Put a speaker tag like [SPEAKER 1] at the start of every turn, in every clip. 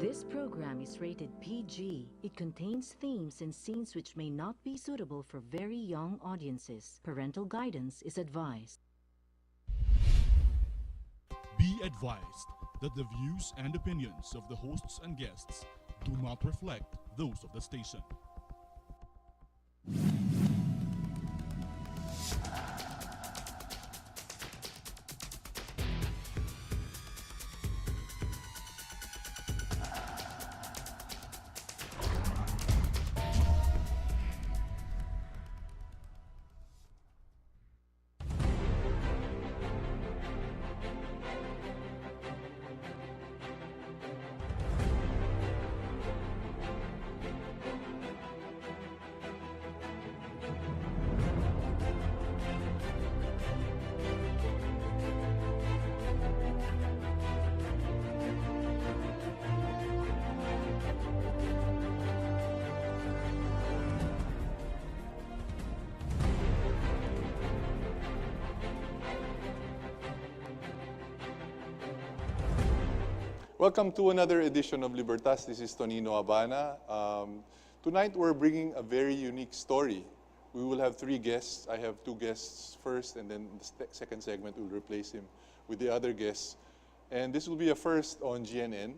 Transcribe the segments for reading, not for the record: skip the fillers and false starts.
[SPEAKER 1] This program is rated PG. It contains themes and scenes which may not be suitable for very young audiences. Parental guidance is advised.
[SPEAKER 2] Be advised that the views and opinions of the hosts and guests do not reflect those of the station.
[SPEAKER 3] Welcome to another edition of Libertas. This is Tonino Habana. Tonight we're bringing a very unique story. We will have three guests. I have two guests first, and then the second segment will replace him with the other guests. And this will be a first on GNN.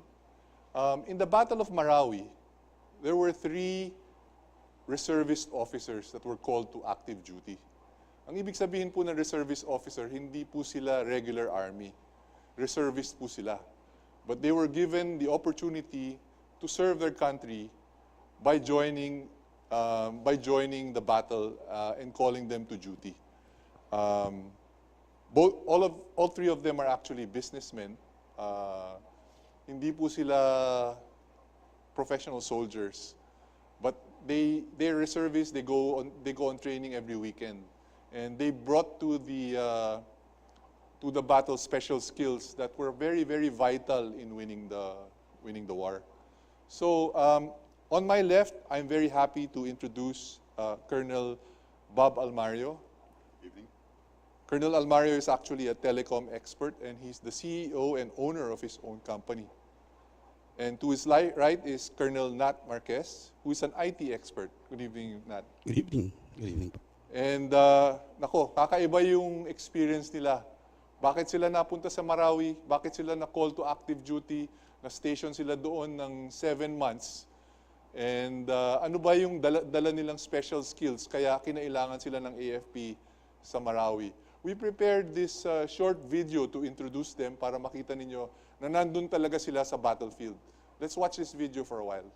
[SPEAKER 3] In the Battle of Marawi, there were three reservist officers that were called to active duty. Ang ibig sabihin po ng reservist officer, hindi po sila regular army. Reservist po sila. But they were given the opportunity to serve their country by joining the battle and calling them to duty. All three of them are actually businessmen. Hindi po sila professional soldiers, but they're reservists. They go on training every weekend, and they brought to the battle special skills that were very, very vital in winning the war. So on my left, I'm very happy to introduce Colonel Bob Almario. Good evening. Colonel Almario is actually a telecom expert, and he's the CEO and owner of his own company. And to his right is Colonel Nat Marquez, who is an IT expert. Good evening, Nat.
[SPEAKER 4] Good evening. Good evening.
[SPEAKER 3] And kakaiba yung experience nila. Bakit sila napunta sa Marawi? Bakit sila na-call to active duty? Na-station sila doon ng 7 months? And ano ba yung dala nilang special skills? Kaya kinailangan sila ng AFP sa Marawi. We prepared this short video to introduce them para makita ninyo na nandun talaga sila sa battlefield. Let's watch this video for a while.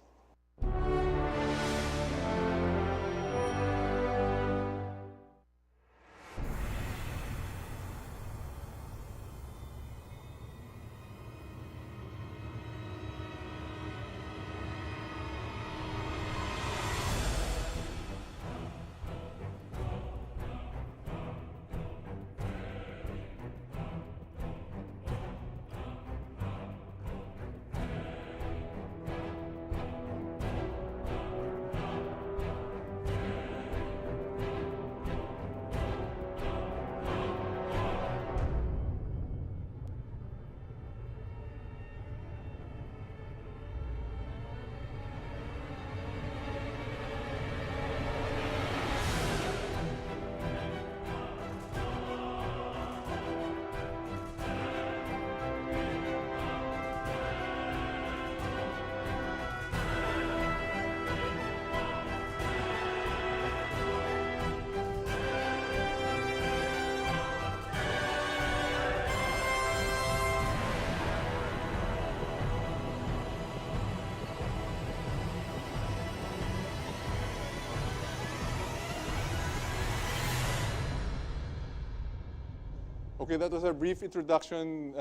[SPEAKER 3] Okay, that was a brief introduction.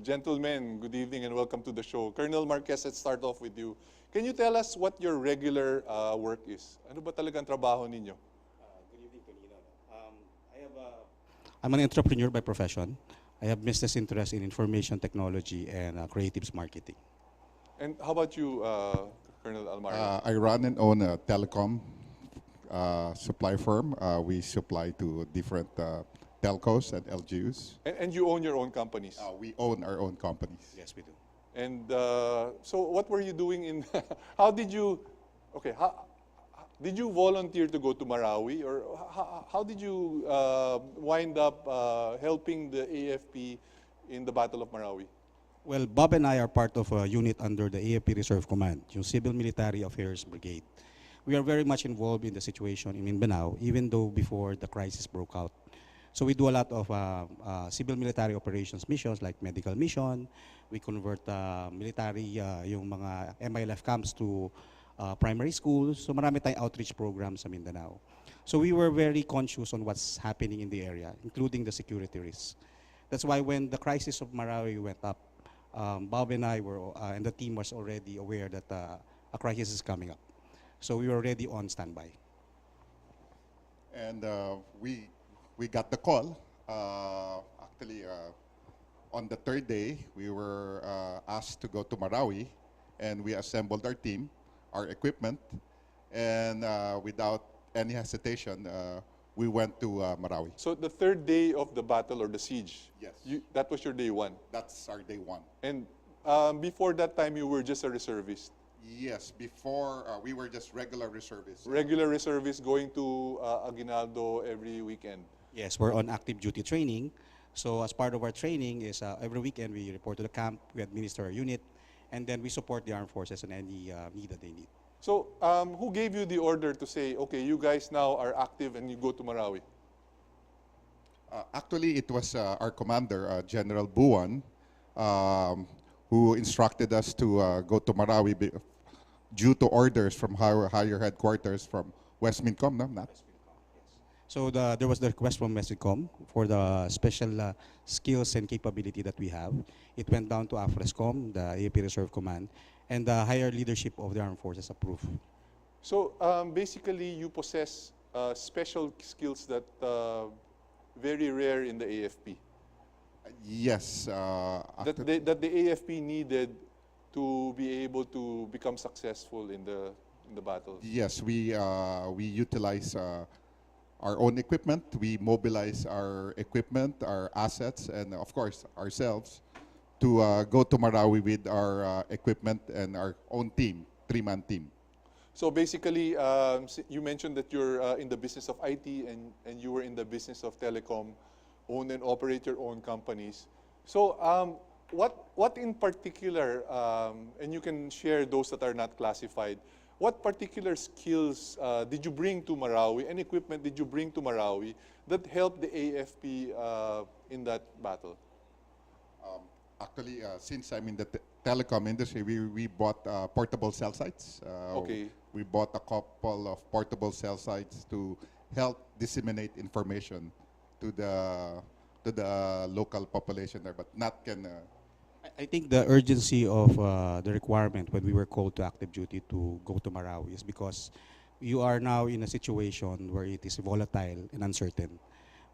[SPEAKER 3] Gentlemen, good evening and welcome to the show. Colonel Marquez, let's start off with you. Can you tell us what your regular work is? Ano ba talagang trabaho ninyo?
[SPEAKER 4] Good evening, Tonino. I'm an entrepreneur by profession. I have business interest in information technology and creatives marketing.
[SPEAKER 3] And how about you, Colonel Almario?
[SPEAKER 5] I run and own a telecom supply firm. We supply to different telcos and LGUs.
[SPEAKER 3] And you own your own companies?
[SPEAKER 5] We own our own companies.
[SPEAKER 4] Yes, we do.
[SPEAKER 3] And so what were you doing in, how did you, okay, did you volunteer to go to Marawi, or how did you wind up helping the AFP in the Battle of Marawi?
[SPEAKER 4] Well, Bob and I are part of a unit under the AFP Reserve Command, yung Civil Military Affairs Brigade. We are very much involved in the situation in Mindanao, even though before the crisis broke out. So we do a lot of civil military operations missions like medical mission. We convert military, yung mga MILF camps to primary schools. So marami tayong outreach programs sa Mindanao. So we were very conscious on what's happening in the area, including the security risks. That's why when the crisis of Marawi went up, Bob and I were, and the team was already aware that a crisis is coming up. So we were already on standby.
[SPEAKER 5] And we got the call. Actually, on the third day, we were asked to go to Marawi, and we assembled our team, our equipment, and without any hesitation, we went to Marawi.
[SPEAKER 3] So the third day of the battle or the siege,
[SPEAKER 5] Yes.
[SPEAKER 3] That was your day one.
[SPEAKER 5] That's our day one.
[SPEAKER 3] And before that time, you were just a reservist.
[SPEAKER 5] Yes, before we were just regular reservists.
[SPEAKER 3] Regular reservist going to Aguinaldo every weekend.
[SPEAKER 4] Yes, we're on active duty training. So as part of our training is every weekend we report to the camp, we administer our unit, and then we support the armed forces on any need that they need.
[SPEAKER 3] So who gave you the order to say, okay, you guys now are active and you go to Marawi?
[SPEAKER 5] Actually, it was our commander, General Buwan, who instructed us to go to Marawi due to orders from higher headquarters from West Mincom, no? Not?
[SPEAKER 4] So there was the request from Mesicom for the special skills and capability that we have. It went down to AFRESCOM, the AFP Reserve Command, and the higher leadership of the armed forces approved.
[SPEAKER 3] So basically, you possess special skills that very rare in the AFP.
[SPEAKER 5] Yes.
[SPEAKER 3] That the AFP needed to be able to become successful in the battle.
[SPEAKER 5] Yes, we utilize our own equipment. We mobilize our equipment, our assets, and of course ourselves to go to Marawi with our equipment and our own team, three-man team.
[SPEAKER 3] So basically, you mentioned that you're in the business of IT and you were in the business of telecom, own and operate your own companies. So what in particular, and you can share those that are not classified, what particular skills did you bring to Marawi and equipment did you bring to Marawi that helped the AFP in that battle?
[SPEAKER 5] Actually, since I'm in the telecom industry, we bought portable cell sites.
[SPEAKER 3] Okay.
[SPEAKER 5] We bought a couple of portable cell sites to help disseminate information to the local population there, but not can.
[SPEAKER 4] I think the urgency of the requirement when we were called to active duty to go to Marawi is because you are now in a situation where it is volatile and uncertain.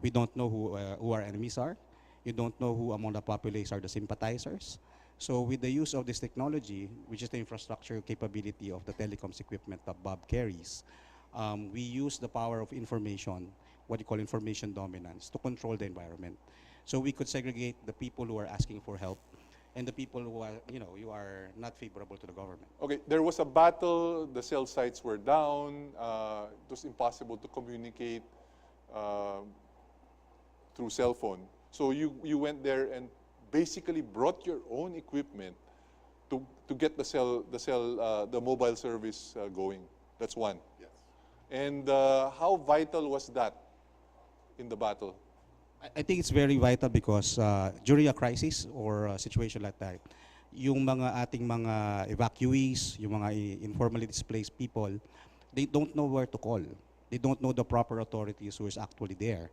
[SPEAKER 4] We don't know who our enemies are. You don't know who among the populace are the sympathizers. So with the use of this technology, which is the infrastructure capability of the telecoms equipment that Bob carries, we use the power of information, what you call information dominance, to control the environment. So we could segregate the people who are asking for help and the people who are, you are not favorable to the government.
[SPEAKER 3] Okay, there was a battle, the cell sites were down, it was impossible to communicate through cell phone. So you went there and basically brought your own equipment to get the mobile service going. That's one.
[SPEAKER 5] Yes.
[SPEAKER 3] And how vital was that in the battle?
[SPEAKER 4] I think it's very vital because during a crisis or a situation like that, yung ating mga evacuees, yung mga informally displaced people, they don't know where to call. They don't know the proper authorities who is actually there.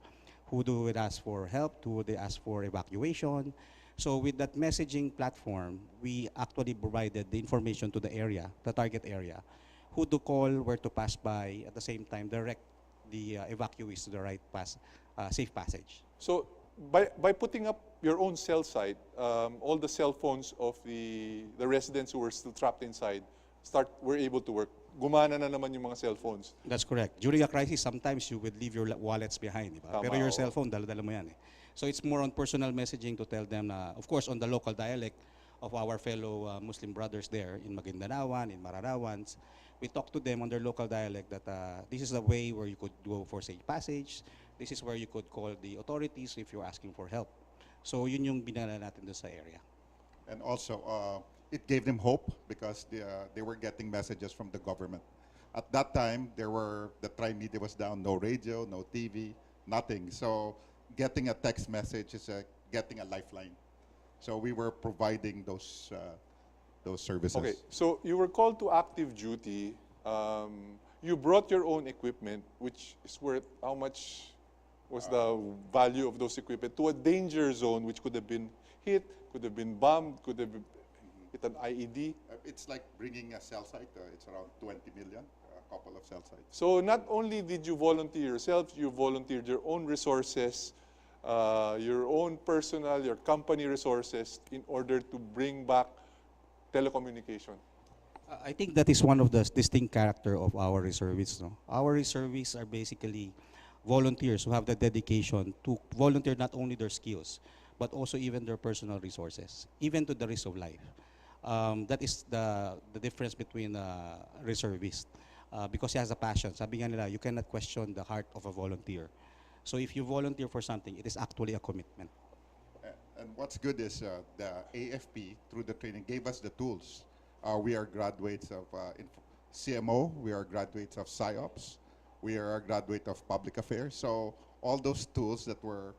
[SPEAKER 4] Who do they ask for help? Who they ask for evacuation? So with that messaging platform, we actually provided the information to the area, the target area, who to call, where to pass by, at the same time direct the evacuees to the right safe passage.
[SPEAKER 3] So by putting up your own cell site, all the cell phones of the residents who were still trapped inside were able to work. Gumana na naman yung mga cell phones.
[SPEAKER 4] That's correct. During a crisis, sometimes you would leave your wallets behind. Diba?
[SPEAKER 3] Tama,
[SPEAKER 4] Pero your
[SPEAKER 3] oo.
[SPEAKER 4] cell phone, dala-dala mo yan. So it's more on personal messaging to tell them na, of course, on the local dialect, of our fellow Muslim brothers there in Magindanaoan, in Mararawans. We talked to them on their local dialect that this is the way where you could go for safe passage. This is where you could call the authorities if you're asking for help. So yun yung binala natin doon sa area.
[SPEAKER 5] And also, it gave them hope because they were getting messages from the government. At that time, the tri-media was down, no radio, no TV, nothing. So getting a text message is getting a lifeline. So we were providing those services.
[SPEAKER 3] Okay, so you were called to active duty. You brought your own equipment, which is worth how much was the value of those equipment to a danger zone, which could have been hit, could have been bombed, could have hit an IED.
[SPEAKER 5] It's like bringing a cell site. It's around 20 million, a couple of cell sites.
[SPEAKER 3] So not only did you volunteer yourself, you volunteered your own resources, your own personal, your company resources in order to bring back telecommunication.
[SPEAKER 4] I think that is one of the distinct character of our reservists. No? Our reservists are basically volunteers who have the dedication to volunteer not only their skills, but also even their personal resources, even to the risk of life. That is the difference between a reservist. Because he has a passion. Sabi nga nila, you cannot question the heart of a volunteer. So if you volunteer for something, it is actually a commitment.
[SPEAKER 5] And what's good is the AFP, through the training, gave us the tools. We are graduates of CMO, we are graduates of PsyOps, we are a graduate of public affairs. So all those tools that were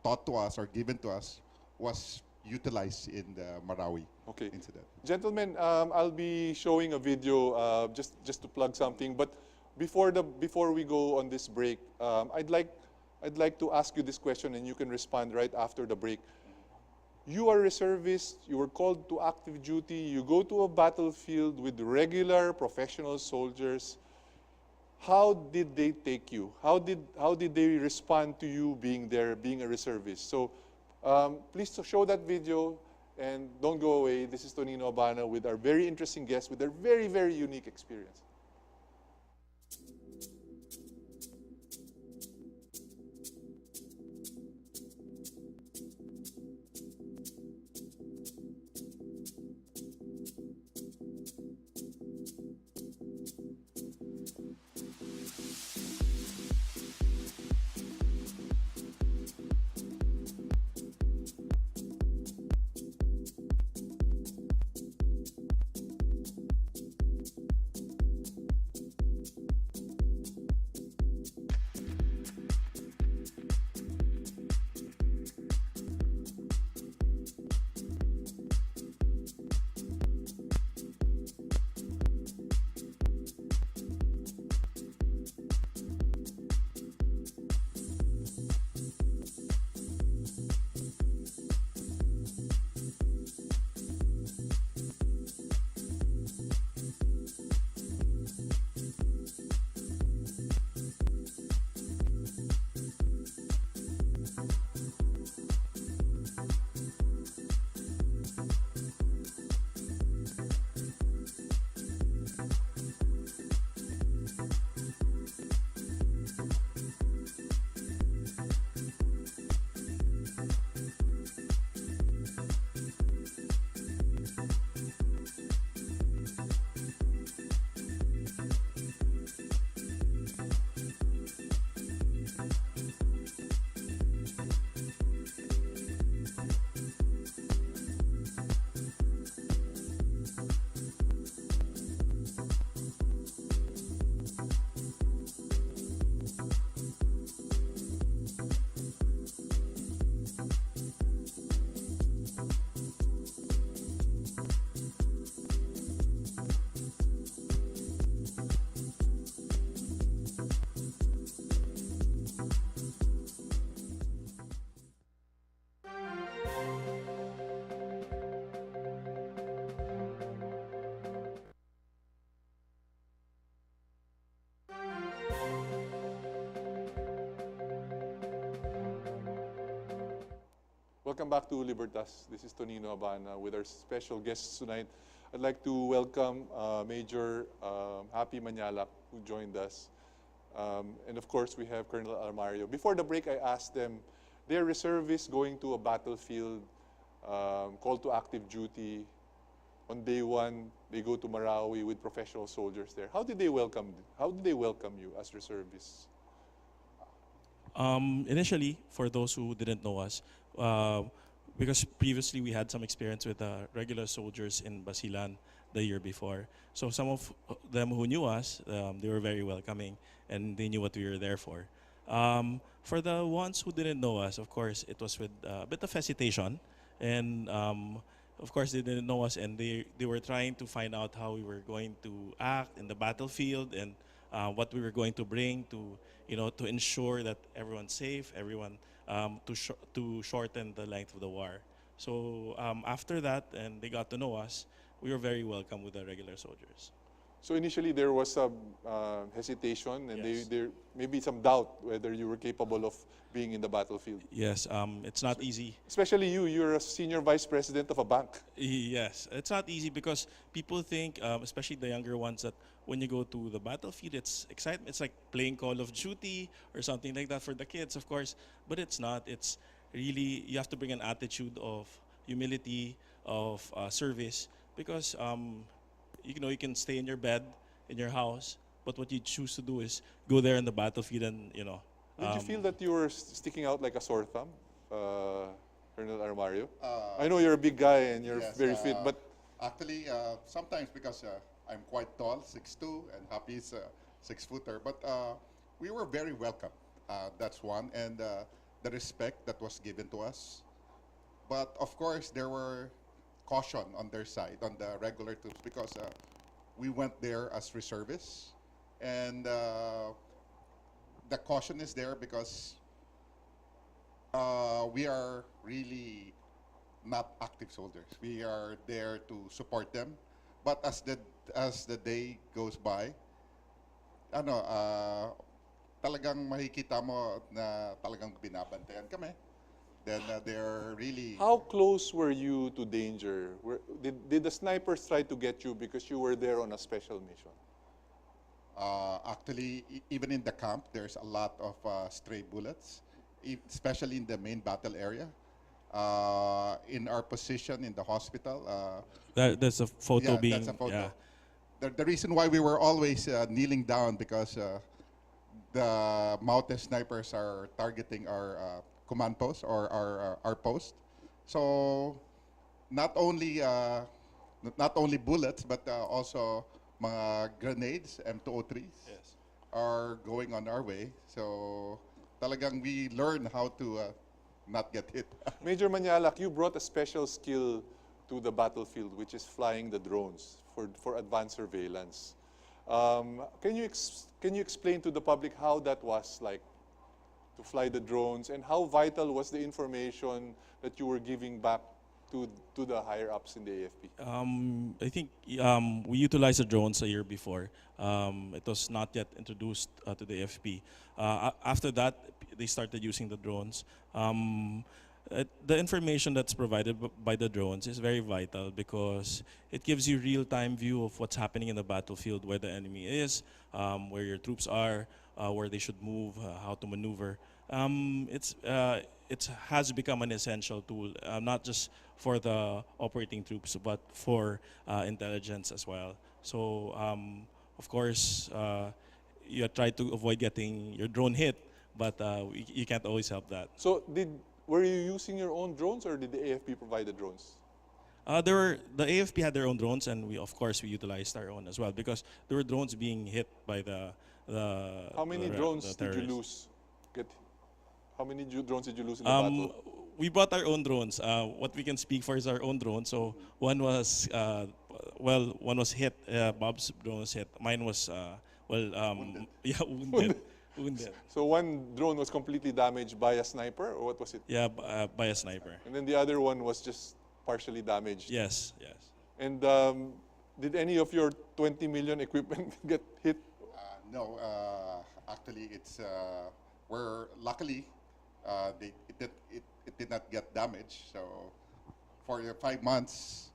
[SPEAKER 5] taught to us or given to us was utilized in the Marawi incident.
[SPEAKER 3] Gentlemen, I'll be showing a video just to plug something. But before we go on this break, I'd like to ask you this question, and you can respond right after the break. You are a reservist. You were called to active duty. You go to a battlefield with regular professional soldiers. How did they take you? How did they respond to you being there, being a reservist? So please show that video and don't go away. This is Tonino Abana with our very interesting guest with their very, very unique experience. Welcome back to Libertas. This is Tonino Abana with our special guests tonight. I'd like to welcome Major Happy Manalac, who joined us. And of course, we have Colonel Almario. Before the break, I asked them, they're reservists going to a battlefield. called to active duty. On day one, they go to Marawi with professional soldiers there. How did they welcome you as reservists?
[SPEAKER 6] Initially, for those who didn't know us, because previously we had some experience with regular soldiers in Basilan the year before. So some of them who knew us, they were very welcoming and they knew what we were there for. For the ones who didn't know us, of course, it was with a bit of hesitation. And of course, they didn't know us and they were trying to find out how we were going to act in the battlefield and what we were going to bring to ensure that everyone's safe, everyone to shorten the length of the war. So after that, and they got to know us, we were very welcome with the regular soldiers.
[SPEAKER 3] So initially there was some hesitation and
[SPEAKER 6] Yes.
[SPEAKER 3] there maybe some doubt whether you were capable of being in the battlefield.
[SPEAKER 6] Yes, it's not easy.
[SPEAKER 3] Especially you're a senior vice president of a bank.
[SPEAKER 6] Yes, it's not easy because people think, especially the younger ones, that when you go to the battlefield, it's excitement. It's like playing Call of Duty or something like that for the kids, of course. But it's not. It's really, you have to bring an attitude of humility, of service, because you can stay in your bed, in your house, but what you choose to do is go there in the battlefield and,
[SPEAKER 3] Did you feel that you were sticking out like a sore thumb, Colonel Almario? I know you're a big guy and you're
[SPEAKER 5] Yes,
[SPEAKER 3] very fit, but
[SPEAKER 5] actually, sometimes because I'm quite tall, 6'2", and Happy is 6-footer, but we were very welcome. That's one, and the respect that was given to us. But of course, there were caution on their side, on the regular troops, because we went there as reservists, and the caution is there because we are really not active soldiers. We are there to support them. But as the day goes by, talagang makikita mo na talagang binabantayan kami. Then they're really...
[SPEAKER 3] how close were you to danger? Did the snipers try to get you because you were there on a special mission?
[SPEAKER 5] Actually, even in the camp, there's a lot of stray bullets, especially in the main battle area. In our position in the hospital.
[SPEAKER 6] That's a photo
[SPEAKER 5] Yeah,
[SPEAKER 6] being.
[SPEAKER 5] that's a photo.
[SPEAKER 6] Yeah.
[SPEAKER 5] The reason why we were always kneeling down because the mounted snipers are targeting our command post or our post. So not only bullets, but also mga grenades, M203s,
[SPEAKER 6] Yes.
[SPEAKER 5] are going on our way. So talagang we learn how to not get hit.
[SPEAKER 3] Major Manalac, you brought a special skill to the battlefield, which is flying the drones for advanced surveillance. Can you explain to the public how that was like to fly the drones and how vital was the information that you were giving back to the higher ups in the AFP?
[SPEAKER 6] I think we utilized the drones a year before. It was not yet introduced to the AFP. After that, they started using the drones. The information that's provided by the drones is very vital because it gives you real-time view of what's happening in the battlefield, where the enemy is, where your troops are, where they should move, how to maneuver. It has become an essential tool, not just for the operating troops, but for intelligence as well. So, of course, you try to avoid getting your drone hit, but you can't always help that.
[SPEAKER 3] So were you using your own drones or did the AFP provide the drones?
[SPEAKER 6] The AFP had their own drones, and we utilized our own as well because there were drones being hit by the
[SPEAKER 3] How many drones did you lose? How many drones did you lose in the battle?
[SPEAKER 6] We brought our own drones. What we can speak for is our own drone. So one was one was hit. Bob's drone was hit. Mine was wounded. Yeah, wounded.
[SPEAKER 3] So one drone was completely damaged by a sniper, or what was it?
[SPEAKER 6] Yeah, by a sniper.
[SPEAKER 3] And then the other one was just partially damaged.
[SPEAKER 6] Yes.
[SPEAKER 3] And did any of your 20 million equipment get hit?
[SPEAKER 5] No, actually, it's luckily it did not get damaged. So for 5 months,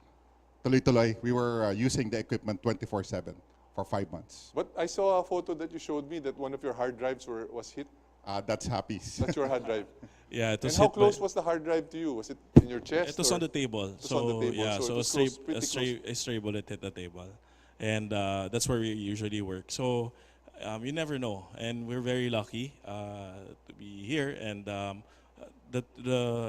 [SPEAKER 5] tuloy-tuloy, we were using the equipment 24/7 for 5 months.
[SPEAKER 3] But I saw a photo that you showed me that one of your hard drives was hit.
[SPEAKER 5] That's Happy's.
[SPEAKER 3] That's your hard drive.
[SPEAKER 6] Yeah, it was
[SPEAKER 3] And how
[SPEAKER 6] hit by-
[SPEAKER 3] close was the hard drive to you? Was it in your chest?
[SPEAKER 6] It was
[SPEAKER 3] or-
[SPEAKER 6] on the table.
[SPEAKER 3] It was
[SPEAKER 6] So
[SPEAKER 3] on the table,
[SPEAKER 6] yeah,
[SPEAKER 3] so it
[SPEAKER 6] so
[SPEAKER 3] was
[SPEAKER 6] a stray,
[SPEAKER 3] close, pretty
[SPEAKER 6] a stray, a stray bullet hit the table, and that's where we usually work. So you never know, and we're very lucky to be here, and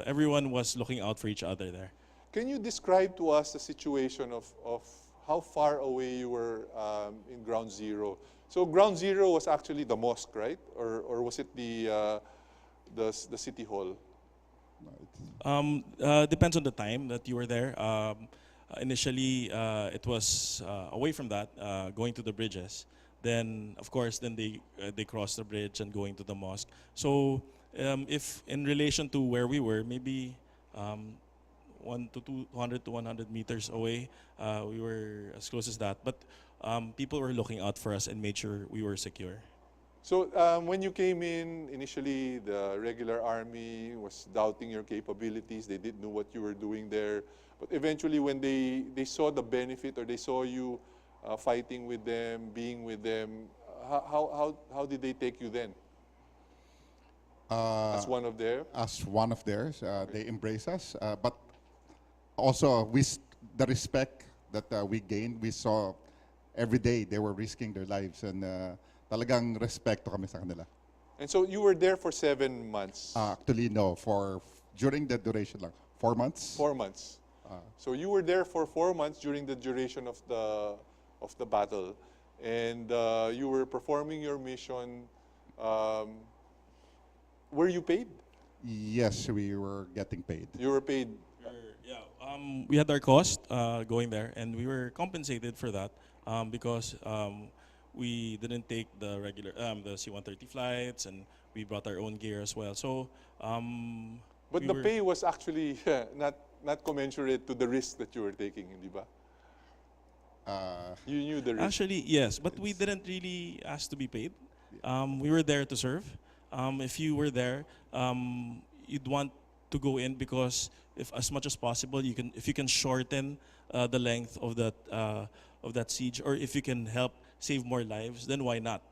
[SPEAKER 6] everyone was looking out for each other there.
[SPEAKER 3] Can you describe to us the situation of how far away you were in Ground Zero? So Ground Zero was actually the mosque, right? Or was it the city hall?
[SPEAKER 6] Depends on the time that you were there. Initially, it was away from that, going to the bridges. Then, of course, then they crossed the bridge and going to the mosque. So, if in relation to where we were, maybe 200 to 100 meters away, we were as close as that. But people were looking out for us and made sure we were secure.
[SPEAKER 3] So when you came in, initially the regular army was doubting your capabilities. They didn't know what you were doing there. But eventually when they saw the benefit, or they saw you fighting with them, being with them, how did they take you then? As one of theirs?
[SPEAKER 5] As one of theirs, they embrace us. But also, the respect that we gained, we saw every day they were risking their lives, and talagang respeto kami sa kanila.
[SPEAKER 3] And so you were there for 7 months?
[SPEAKER 5] Actually, no. During the duration lang, 4 months.
[SPEAKER 3] 4 months. So you were there for 4 months during the duration of the battle, and you were performing your mission. Were you paid?
[SPEAKER 5] Yes, we were getting paid.
[SPEAKER 3] You were paid.
[SPEAKER 6] We had our cost going there, and we were compensated for that because we didn't take the regular the C-130 flights, and we brought our own gear as well. So,
[SPEAKER 3] But the pay was actually not commensurate to the risk that you were taking, hindi ba? You knew the risk.
[SPEAKER 6] Actually, yes, but we didn't really ask to be paid. We were there to serve. If you were there, you'd want to go in because if as much as possible if you can shorten the length of that siege, or if you can help save more lives, then why not?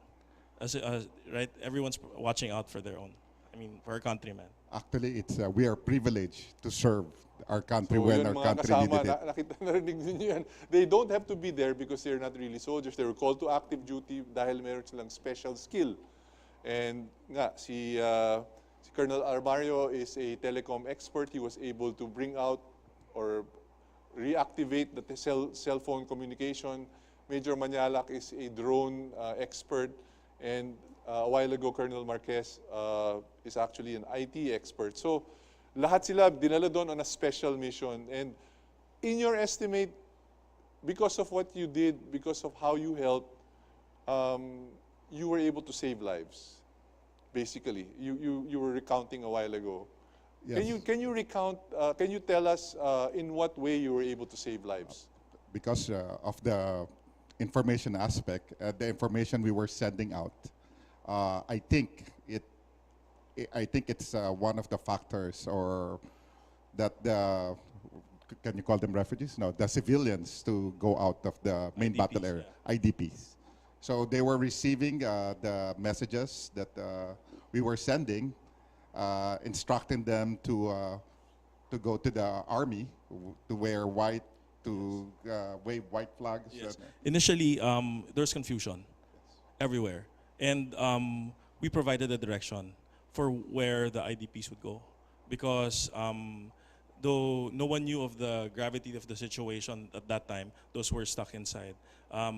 [SPEAKER 6] Right, everyone's watching out for their own. I mean, for our countrymen.
[SPEAKER 5] Actually, we are privileged to serve our country
[SPEAKER 3] So
[SPEAKER 5] when
[SPEAKER 3] yun,
[SPEAKER 5] our
[SPEAKER 3] mga
[SPEAKER 5] country
[SPEAKER 3] kasama,
[SPEAKER 5] needed it.
[SPEAKER 3] nakita narinig ninyo yan. They don't have to be there because they're not really soldiers. They were called to active duty dahil meron silang special skill. And nga, si Colonel Almario is a telecom expert. He was able to bring out or reactivate the cell phone communication. Major Manalac is a drone expert. And a while ago, Colonel Marquez is actually an IT expert. So lahat sila dinala doon on a special mission. And in your estimate, because of what you did, because of how you helped, you were able to save lives. Basically, you were recounting a while ago.
[SPEAKER 5] Yes.
[SPEAKER 3] Can you recount? Can you tell us in what way you were able to save lives?
[SPEAKER 5] Because of the information aspect, the information we were sending out, I think it's one of the factors, or that can you call them refugees? No, the civilians to go out of the main battle area,
[SPEAKER 6] yeah.
[SPEAKER 5] IDPs. So they were receiving the messages that we were sending, instructing them to go to the army, to wear white, to wave white flags.
[SPEAKER 6] Yes. Initially, there's confusion everywhere, and we provided a direction for where the IDPs would go, because though no one knew of the gravity of the situation at that time, those who were stuck inside,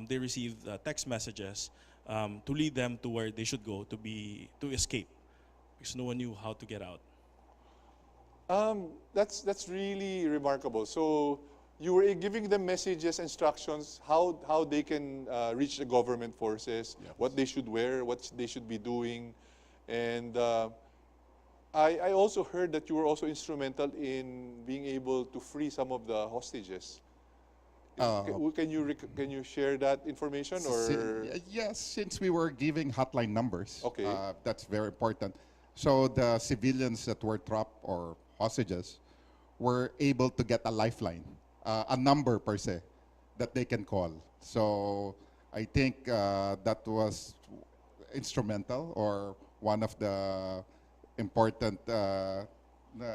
[SPEAKER 6] they received text messages to lead them to where they should go to escape, because no one knew how to get out.
[SPEAKER 3] That's really remarkable. So you were giving them messages, instructions, how they can reach the government forces,
[SPEAKER 5] Yes.
[SPEAKER 3] what they should wear, what they should be doing. And I also heard that you were also instrumental in being able to free some of the hostages. Can you share that information, or?
[SPEAKER 5] Yes, since we were giving hotline numbers,
[SPEAKER 3] Okay.
[SPEAKER 5] That's very important. So the civilians that were trapped or hostages were able to get a lifeline, a number per se, that they can call. So I think that was instrumental, or one of the important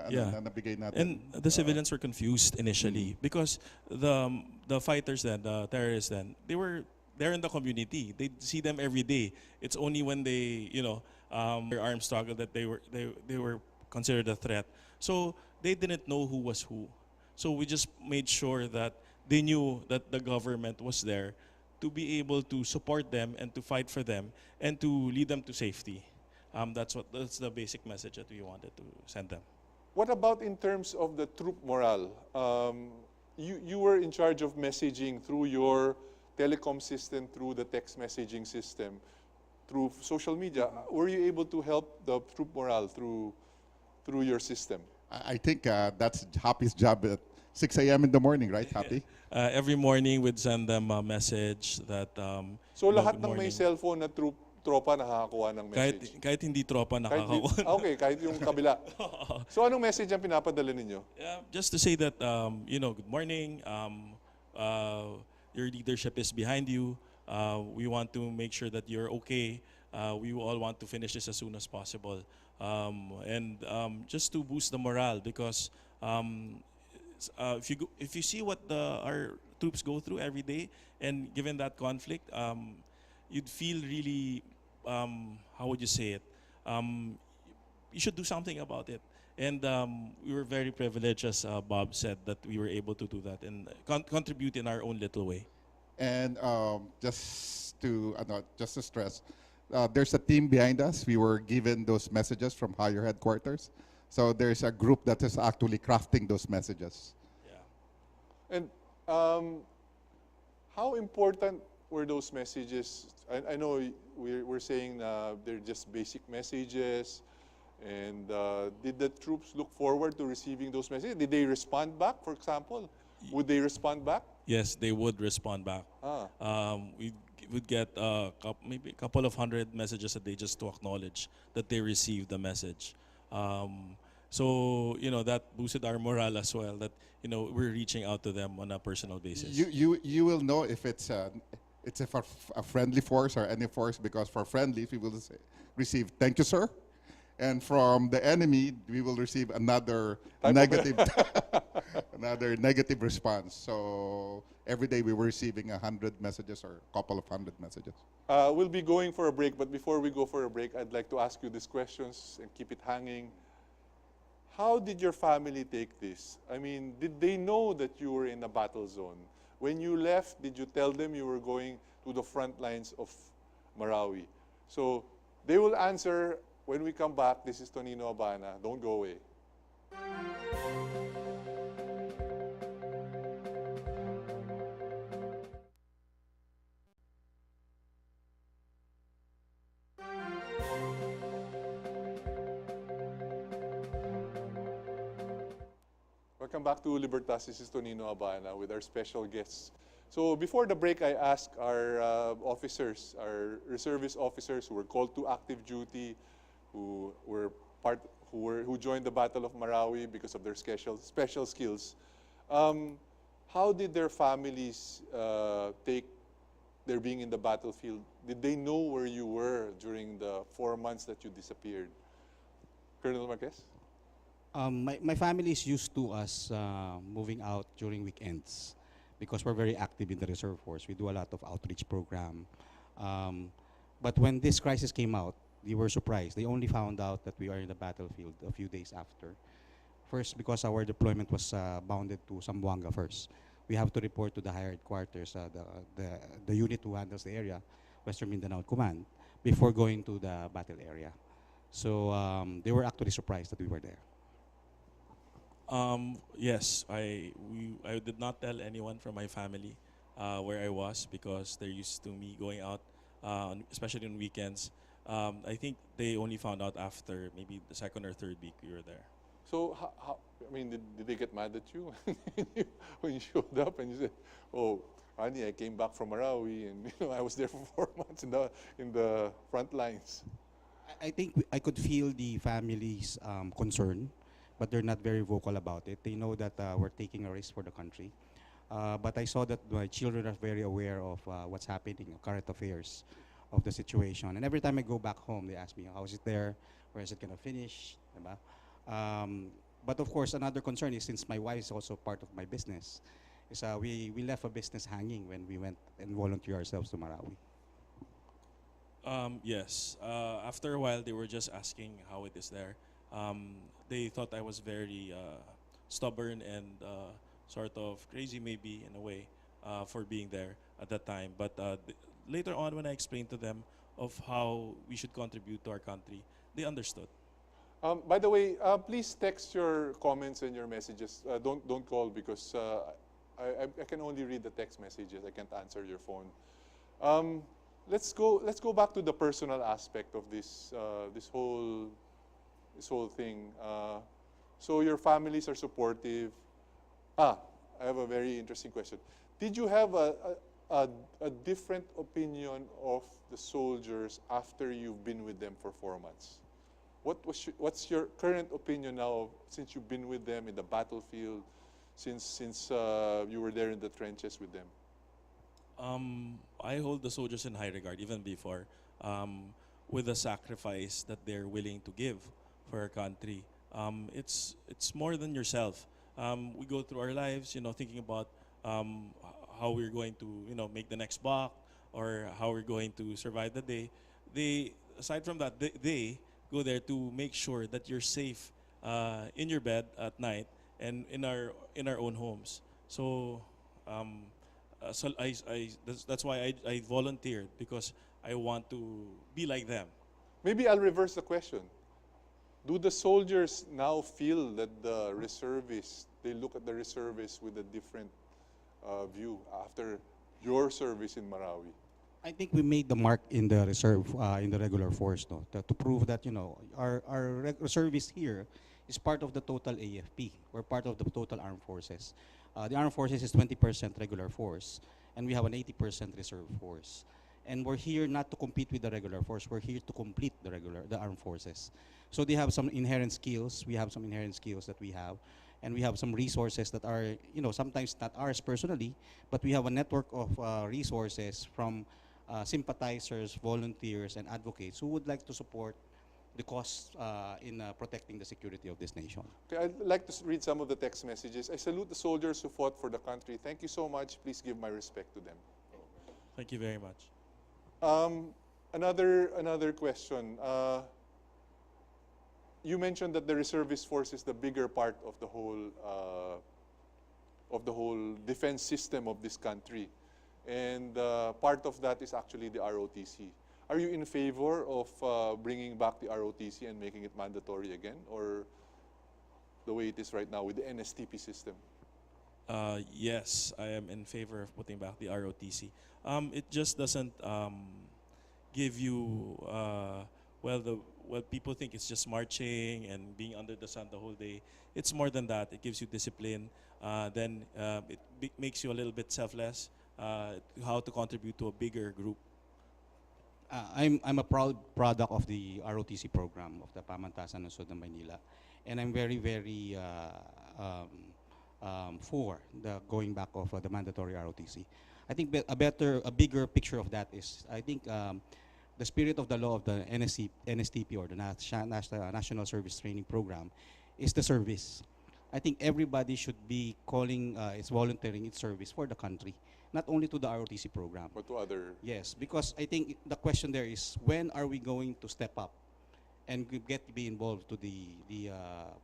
[SPEAKER 6] Yeah.
[SPEAKER 5] na nabigay natin.
[SPEAKER 6] And the civilians were confused initially because the fighters then, the terrorists then, they're in the community. They see them every day. It's only when they, their armed struggle that they were considered a threat. So they didn't know who was who. So we just made sure that they knew that the government was there to be able to support them and to fight for them and to lead them to safety. That's the basic message that we wanted to send them.
[SPEAKER 3] What about in terms of the troop morale? You were in charge of messaging through your telecom system, through the text messaging system, through social media. Were you able to help the troop morale through your system?
[SPEAKER 5] I think that's Happy's job at 6 a.m. in the morning, right, Happy?
[SPEAKER 6] Every morning we'd send them a message that
[SPEAKER 3] So
[SPEAKER 6] you know,
[SPEAKER 3] lahat
[SPEAKER 6] good
[SPEAKER 3] ng may
[SPEAKER 6] morning.
[SPEAKER 3] cellphone na tropa nakakakuha ng message?
[SPEAKER 6] Kahit hindi tropa nakakakuha.
[SPEAKER 3] Okay, kahit yung kabila. So anong message ang pinapadala ninyo?
[SPEAKER 6] Just to say that good morning. Your leadership is behind you. We want to make sure that you're okay. We all want to finish this as soon as possible. And just to boost the morale, because if you see what our troops go through every day, and given that conflict, you'd feel really, how would you say it? You should do something about it. And we were very privileged, as Bob said, that we were able to do that and contribute in our own little way.
[SPEAKER 5] And just to stress, there's a team behind us. We were given those messages from higher headquarters. So there's a group that is actually crafting those messages.
[SPEAKER 6] Yeah.
[SPEAKER 3] And how important were those messages? I know we're saying they're just basic messages. And did the troops look forward to receiving those messages? Did they respond back, for example? Would they respond back?
[SPEAKER 6] Yes, they would respond back. We would get maybe a couple of hundred messages a day just to acknowledge that they received the message. So that boosted our morale as well. That we're reaching out to them on a personal basis.
[SPEAKER 5] You will know if it's a friendly force or any force, because for friendly we will receive "Thank you, sir," and from the enemy we will receive another negative another negative response. So every day we were receiving 100 messages or a couple of 100 messages.
[SPEAKER 3] We'll be going for a break, but before we go for a break, I'd like to ask you these questions and keep it hanging. How did your family take this? I mean, did they know that you were in a battle zone? When you left, did you tell them you were going to the front lines of Marawi? So they will answer when we come back. This is Tonino Abana. Don't go away. Welcome back to Libertas. This is Tonino Abana with our special guests. So before the break, I asked our officers, our reservist officers who were called to active duty, who joined the Battle of Marawi because of their special skills. How did their families take their being in the battlefield? Did they know where you were during the 4 months that you disappeared? Colonel Marquez?
[SPEAKER 4] My family is used to us moving out during weekends because we're very active in the reserve force. We do a lot of outreach program. But when this crisis came out, they were surprised. They only found out that we are in the battlefield a few days after. First, because our deployment was bounded to Zamboanga first. We have to report to the higher headquarters, the unit who handles the area, Western Mindanao Command, before going to the battle area. So they were actually surprised that we were there.
[SPEAKER 6] Yes, I did not tell anyone from my family where I was because they're used to me going out, especially on weekends. I think they only found out after maybe the second or third week we were there.
[SPEAKER 3] So, did they get mad at you when you showed up and you said, "Oh, honey, I came back from Marawi and I was there for 4 months in the front lines"?
[SPEAKER 4] I think I could feel the family's concern, but they're not very vocal about it. They know that we're taking a risk for the country. But I saw that my children are very aware of what's happening, current affairs. of the situation. And every time I go back home, they ask me, how is it there? Where is it going to finish? Diba? But of course, another concern is, since my wife is also part of my business, is we left a business hanging when we went and volunteered ourselves to Marawi.
[SPEAKER 6] Yes. After a while, they were just asking how it is there. They thought I was very stubborn and sort of crazy, maybe in a way, for being there at that time. But later on, when I explained to them of how we should contribute to our country, they understood.
[SPEAKER 3] By the way, please text your comments and your messages. Don't call, because I can only read the text messages. I can't answer your phone. Let's go back to the personal aspect of this this whole thing. So your families are supportive. I have a very interesting question. Did you have a different opinion of the soldiers after you've been with them for 4 months? What's your current opinion now, since you've been with them in the battlefield, since you were there in the trenches with them?
[SPEAKER 6] I hold the soldiers in high regard, even before, with the sacrifice that they're willing to give for our country. It's more than yourself. We go through our lives, thinking about how we're going to, make the next buck, or how we're going to survive the day. Aside from that, they go there to make sure that you're safe in your bed at night and in our own homes. So. So that's why I volunteered, because I want to be like them.
[SPEAKER 3] Maybe I'll reverse the question. Do the soldiers now feel that the reservists, they look at the reservists with a different view after your service in Marawi?
[SPEAKER 4] I think we made the mark in the reserve, in the regular force, no, to prove that, our reservists here is part of the total AFP. We're part of the total armed forces. The armed forces is 20% regular force, and we have an 80% reserve force. And we're here not to compete with the regular force. We're here to complete the armed forces. So they have some inherent skills. We have some inherent skills that we have. And we have some resources that are, sometimes not ours personally, but we have a network of resources from sympathizers, volunteers, and advocates who would like to support the cause in protecting the security of this nation.
[SPEAKER 3] Okay, I'd like to read some of the text messages. I salute the soldiers who fought for the country. Thank you so much. Please give my respect to them.
[SPEAKER 6] Thank you very much.
[SPEAKER 3] Another question. You mentioned that the reservist force is the bigger part of the whole defense system of this country, and part of that is actually the ROTC. Are you in favor of bringing back the ROTC and making it mandatory again, or the way it is right now with the NSTP system?
[SPEAKER 6] Yes, I am in favor of putting back the ROTC. It just doesn't give you, people think it's just marching and being under the sun the whole day. It's more than that. It gives you discipline. Then it makes you a little bit selfless, how to contribute to a bigger group.
[SPEAKER 4] I'm a proud product of the ROTC program of the Pamantasan ng Sud ng Maynila, and I'm very, very for the going back of the mandatory ROTC. I think a bigger picture of that is, I think the spirit of the law of the NSTP, or the National Service Training Program, is the service. I think everybody should be calling its volunteering its service for the country, not only to the ROTC program.
[SPEAKER 3] But to other...
[SPEAKER 4] Yes, because I think the question there is, when are we going to step up and get to be involved to the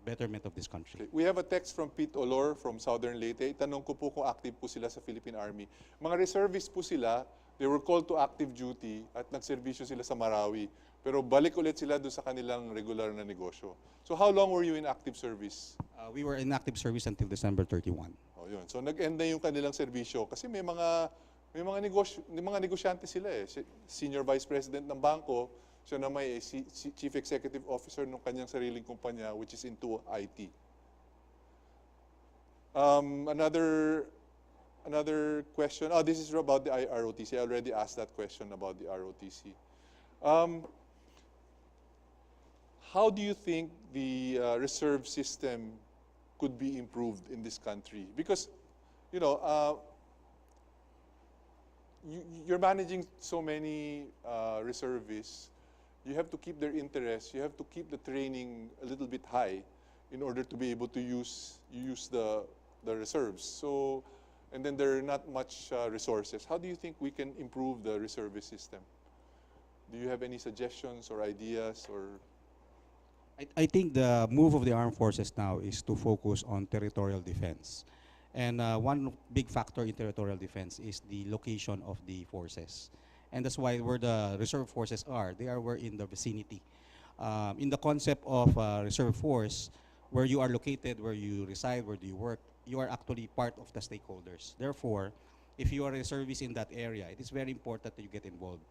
[SPEAKER 4] betterment of this country?
[SPEAKER 3] Okay. We have a text from Pete Olor from Southern Leyte. Tanong ko po kung active po sila sa Philippine Army. Mga reservists po sila, they were called to active duty at nagserbisyo sila sa Marawi. Pero balik ulit sila doon sa kanilang regular na negosyo. So how long were you in active service?
[SPEAKER 4] We were in active service until December 31.
[SPEAKER 3] Oh, yun. So nag-end na yung kanilang serbisyo kasi may mga negosyante sila eh. Senior Vice President ng bangko, siya na may Chief Executive Officer ng kanyang sariling kumpanya, which is into IT. Another question. Oh, this is about the ROTC. I already asked that question about the ROTC. How do you think the reserve system could be improved in this country? Because, you're managing so many reservists. You have to keep their interest. You have to keep the training a little bit high in order to be able to use the reserves. So, and then there are not much resources. How do you think we can improve the reservist system? Do you have any suggestions or ideas or?
[SPEAKER 4] I think the move of the armed forces now is to focus on territorial defense. And one big factor in territorial defense is the location of the forces. And that's why where the reserve forces are, they are where in the vicinity. In the concept of reserve force, where you are located, where you reside, where do you work, you are actually part of the stakeholders. Therefore, if you are a service in that area, it is very important that you get involved.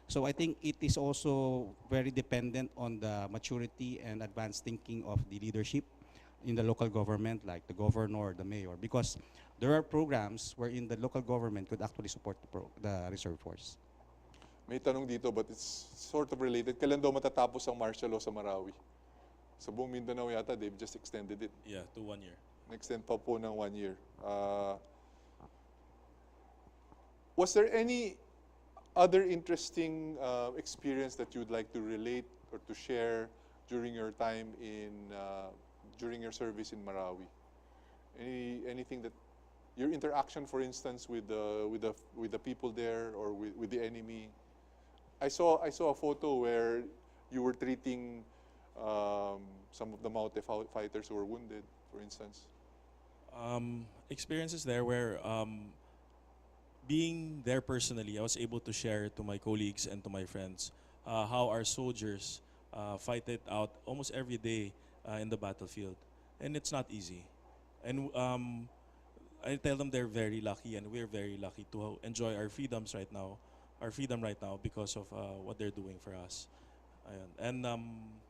[SPEAKER 4] So I think it is also very dependent on the maturity and advanced thinking of the leadership in the local government, like the governor or the mayor, because there are programs wherein the local government could actually support the reserve force.
[SPEAKER 3] May tanong dito, but it's sort of related. Kailan daw matatapos ang martial law sa Marawi? Sa buong Mindanao yata, they've just extended it.
[SPEAKER 6] Yeah, to 1 year.
[SPEAKER 3] Extend pa po ng 1 year. Was there any other interesting experience that you'd like to relate or to share during your time in during your service in Marawi? Anything that your interaction, for instance, with the people there or with the enemy? I saw a photo where you were treating some of the Maute fighters who were wounded, for instance.
[SPEAKER 6] Experiences there where being there personally, I was able to share to my colleagues and to my friends how our soldiers fight it out almost every day in the battlefield. And it's not easy. And I tell them they're very lucky, and we're very lucky to enjoy our freedom right now because of what they're doing for us. And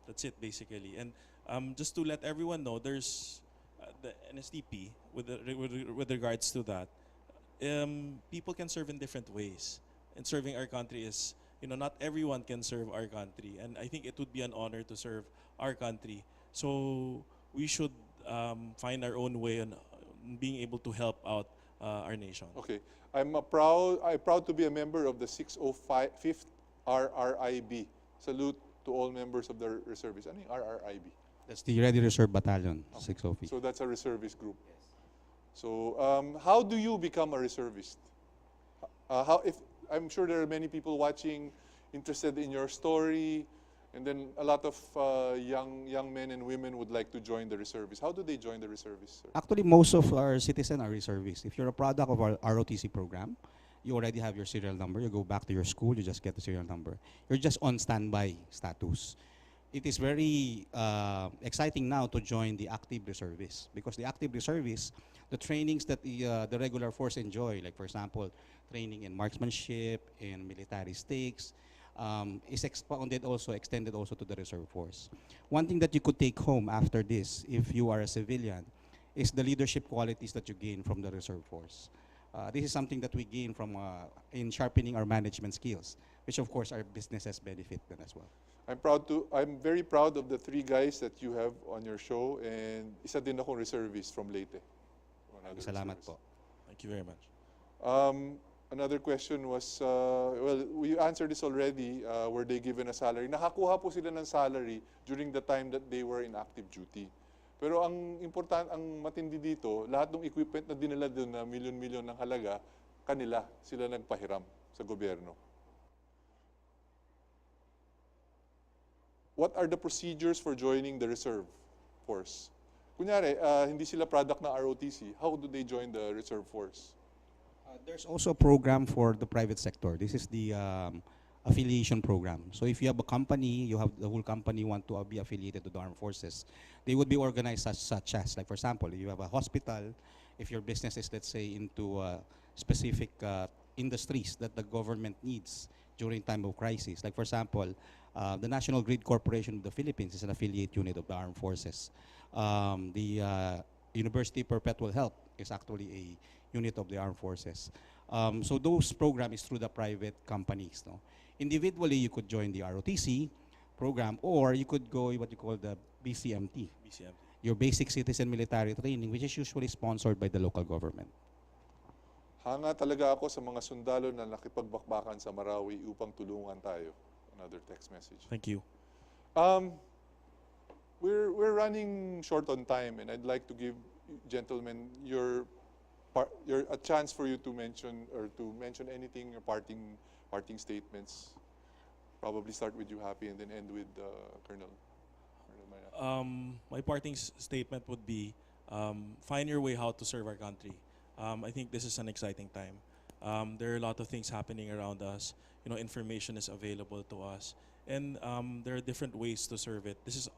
[SPEAKER 6] that's it basically. And just to let everyone know, there's the NSDP with regards to that. People can serve in different ways, and serving our country is, not everyone can serve our country, and I think it would be an honor to serve our country. So we should find our own way on being able to help out our nation.
[SPEAKER 3] Okay, I'm proud to be a member of the 605th RRIB. Salute to all members of the reservists. Ano yung RRIB?
[SPEAKER 4] That's the Ready Reserve Battalion,
[SPEAKER 3] Okay.
[SPEAKER 4] 605.
[SPEAKER 3] So that's a reservist group. So how do you become a reservist? I'm sure there are many people watching interested in your story, and then a lot of young men and women would like to join the reservists. How do they join the reservists, sir?
[SPEAKER 4] Actually, most of our citizens are reservists. If you're a product of our ROTC program, you already have your serial number. You go back to your school, you just get the serial number. You're just on standby status. It is very exciting now to join the active reservists, because the active reservists, the trainings that the regular force enjoy, like for example, training in marksmanship, in military stakes, is extended also to the reserve force. One thing that you could take home after this, if you are a civilian, is the leadership qualities that you gain from the reserve force. This is something that we gain from in sharpening our management skills, which of course our businesses benefit then as well.
[SPEAKER 3] I'm very proud of the 3 guys that you have on your show, and isa din akong reservist from Leyte.
[SPEAKER 4] Salamat po.
[SPEAKER 6] Thank you very much.
[SPEAKER 3] Another question was, well, we answered this already, were they given a salary? Nakakuha po sila ng salary during the time that they were in active duty. Pero ang matindi dito, lahat ng equipment na dinala doon na milyon-milyon ng halaga, sila nagpahiram sa gobyerno. What are the procedures for joining the reserve force? Kunyari, hindi sila product ng ROTC, how do they join the reserve force?
[SPEAKER 4] There's also a program for the private sector. This is the affiliation program. So if you have a company, you have the whole company want to be affiliated to the armed forces, they would be organized such as, like for example, you have a hospital, if your business is, let's say, into specific industries that the government needs during time of crisis. Like for example, the National Grid Corporation of the Philippines is an affiliate unit of the armed forces. The University Perpetual Health is actually a unit of the armed forces. So those programs is through the private companies. No? Individually, you could join the ROTC program, or you could go what you call the BCMT, your Basic Citizen Military Training, which is usually sponsored by the local government.
[SPEAKER 3] Hanga talaga ako sa mga sundalo na nakipagbakbakan sa Marawi upang tulungan tayo. Another text message.
[SPEAKER 6] Thank you.
[SPEAKER 3] We're running short on time, and I'd like to give gentlemen a chance for you to mention anything, your parting statements. Probably start with you, Happy, and then end with Colonel Manalac.
[SPEAKER 6] My parting statement would be, find your way how to serve our country. I think this is an exciting time. There are a lot of things happening around us. Information is available to us, and there are different ways to serve it. This is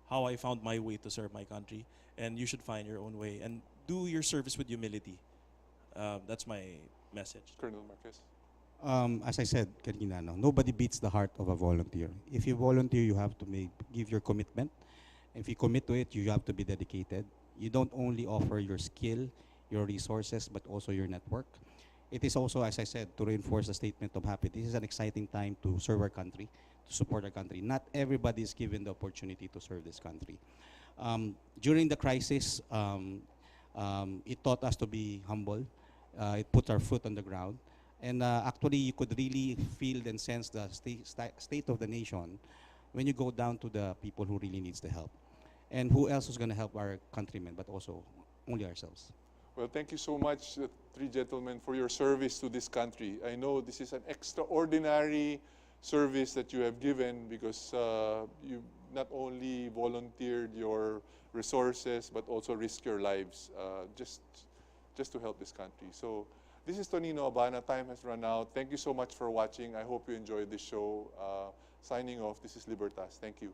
[SPEAKER 6] how I found my way to serve my country, and you should find your own way and do your service with humility. That's my message.
[SPEAKER 3] Colonel Marquez.
[SPEAKER 4] As I said kanina, nobody beats the heart of a volunteer. If you volunteer, you have to give your commitment. If you commit to it, you have to be dedicated. You don't only offer your skill, your resources, but also your network. It is also, as I said, to reinforce the statement of Happy, this is an exciting time to serve our country, to support our country. Not everybody is given the opportunity to serve this country. During the crisis, it taught us to be humble. It put our foot on the ground. And actually, you could really feel and sense the state of the nation when you go down to the people who really needs the help. And who else is going to help our countrymen, but also only ourselves.
[SPEAKER 3] Well, thank you so much, the three gentlemen, for your service to this country. I know this is an extraordinary service that you have given because you not only volunteered your resources, but also risk your lives just to help this country. So this is Tonino Abana. Time has run out. Thank you so much for watching. I hope you enjoyed this show. Signing off, this is Libertas. Thank you.